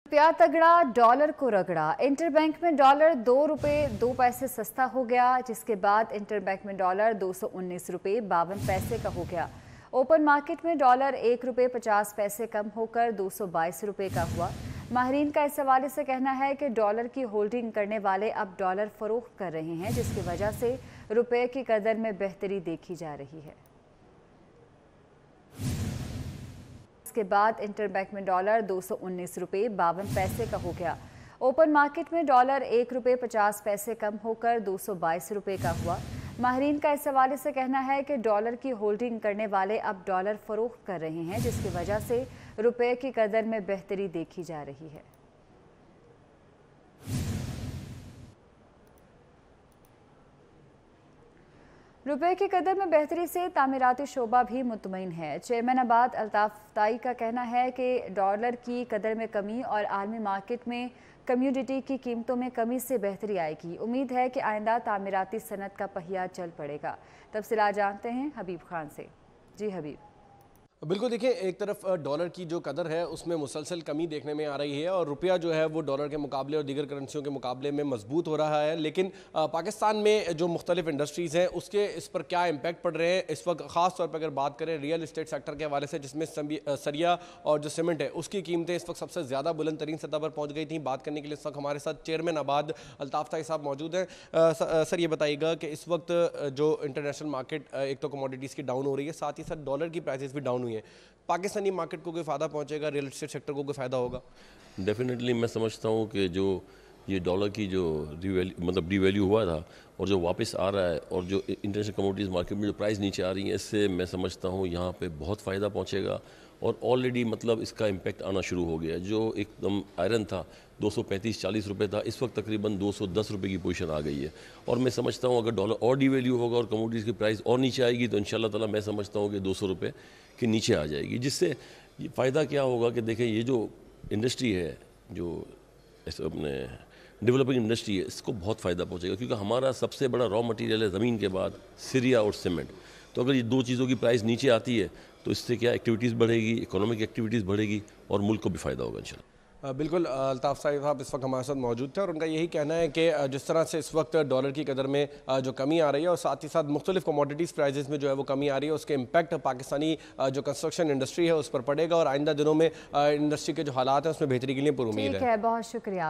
रुपया तगड़ा, डॉलर को रगड़ा। इंटरबैंक में डॉलर 2 रुपये 2 पैसे सस्ता हो गया, जिसके बाद इंटरबैंक में डॉलर 219 रुपये 52 पैसे का हो गया। ओपन मार्केट में डॉलर 1 रुपये 50 पैसे कम होकर 222 रुपये का हुआ। माहिरीन का इस हवाले से कहना है कि डॉलर की होल्डिंग करने वाले अब डॉलर फरोख्त कर रहे हैं, जिसकी वजह से रुपये की कदर में बेहतरी देखी जा रही है। इसके बाद इंटरबैंक में डॉलर 219 रुपये 52 पैसे का हो गया। ओपन मार्केट में डॉलर 1 रुपये 50 पैसे कम होकर 222 रुपये का हुआ। माहिरीन का इस हवाले से कहना है कि डॉलर की होल्डिंग करने वाले अब डॉलर फरोख्त कर रहे हैं, जिसकी वजह से रुपये की कदर में बेहतरी देखी जा रही है। रुपये की कदर में बेहतरी से तामीराती शोबा भी मुतमईन है। चेयरमैन आबाद अल्ताफ ताई का कहना है कि डॉलर की कदर में कमी और आलमी मार्केट में कम्योडिटी की कीमतों में कमी से बेहतरी आएगी। उम्मीद है कि आइंदा तामीराती सनत का पहिया चल पड़ेगा। तफसीलात जानते हैं हबीब खान से। जी हबीब। बिल्कुल, देखिए, एक तरफ डॉलर की जो कदर है उसमें मुसलसल कमी देखने में आ रही है और रुपया जो है वो डॉलर के मुकाबले और दीगर करेंसियों के मुकाबले में मजबूत हो रहा है। लेकिन पाकिस्तान में जो मुख्तलिफ इंडस्ट्रीज़ हैं उसके इस पर क्या इम्पैक्ट पड़ रहे हैं इस वक्त, ख़ास तौर पर अगर बात करें रियल इस्टेट सेक्टर के हवाले से, जिसमें सरिया और जो सीमेंट है उसकी कीमतें इस वक्त सबसे ज़्यादा बुलंद तरीन सतह पर पहुँच गई थी। बात करने के लिए इस वक्त हमारे साथ चेयरमैन आबाद अल्ताफ ताई साहब मौजूद हैं। सर, ये बताइएगा कि इस वक्त जो इंटरनेशनल मार्केट एक तो कमोडिटीज़ की डाउन हो रही है, साथ ही साथ डॉलर की प्राइसेस भी डाउन हुई है, पाकिस्तानी मार्केट को कोई फ़ायदा पहुंचेगा, रियल एस्टेट सेक्टर को कोई फ़ायदा होगा? डेफिनेटली मैं समझता हूं कि जो ये डॉलर की जो डिवैल्यू हुआ था और जो वापस आ रहा है और जो इंटरनेशनल कमोडिटीज़ मार्केट में जो प्राइस नीचे आ रही है, इससे मैं समझता हूं यहाँ पे बहुत फ़ायदा पहुंचेगा और ऑलरेडी इसका इम्पैक्ट आना शुरू हो गया है। जो एकदम आयरन था 235-40 रुपये था, इस वक्त तकरीबन 210 रुपये की पोजीशन आ गई है और मैं समझता हूँ अगर डॉलर और डिवैल्यू होगा और कमोडिटीज़ की प्राइस और नीचे आएगी तो इंशाल्लाह ताला मैं समझता हूँ कि 200 रुपये के नीचे आ जाएगी। जिससे फ़ायदा क्या होगा कि देखें, ये जो इंडस्ट्री है, जो अपने डेवलपिंग इंडस्ट्री है, इसको बहुत फ़ायदा पहुँचेगा क्योंकि हमारा सबसे बड़ा रॉ मटेरियल है ज़मीन के बाद सरिया और सीमेंट। तो अगर ये दो चीज़ों की प्राइस नीचे आती है तो इससे क्या एक्टिविटीज़ बढ़ेगी, इकोनॉमिक एक्टिविटीज़ बढ़ेगी और मुल्क को भी फ़ायदा होगा इंशाल्लाह। बिल्कुल, अल्ताफ साहब इस वक्त हमारे साथ मौजूद थे और उनका यही कहना है कि जिस तरह से इस वक्त डॉलर की कदर में जो कमी आ रही है और साथ ही साथ मुख्तलिफ कमोडिटीज़ प्राइजेस में जो है वो कमी आ रही है, उसके इम्पैक्ट पाकिस्तानी जो कंस्ट्रक्शन इंडस्ट्री है उस पर पड़ेगा और आइंदा दिनों में इंडस्ट्री के जो हालात हैं उसमें बेहतरी के लिए पूरी उम्मीद है। बहुत शुक्रिया।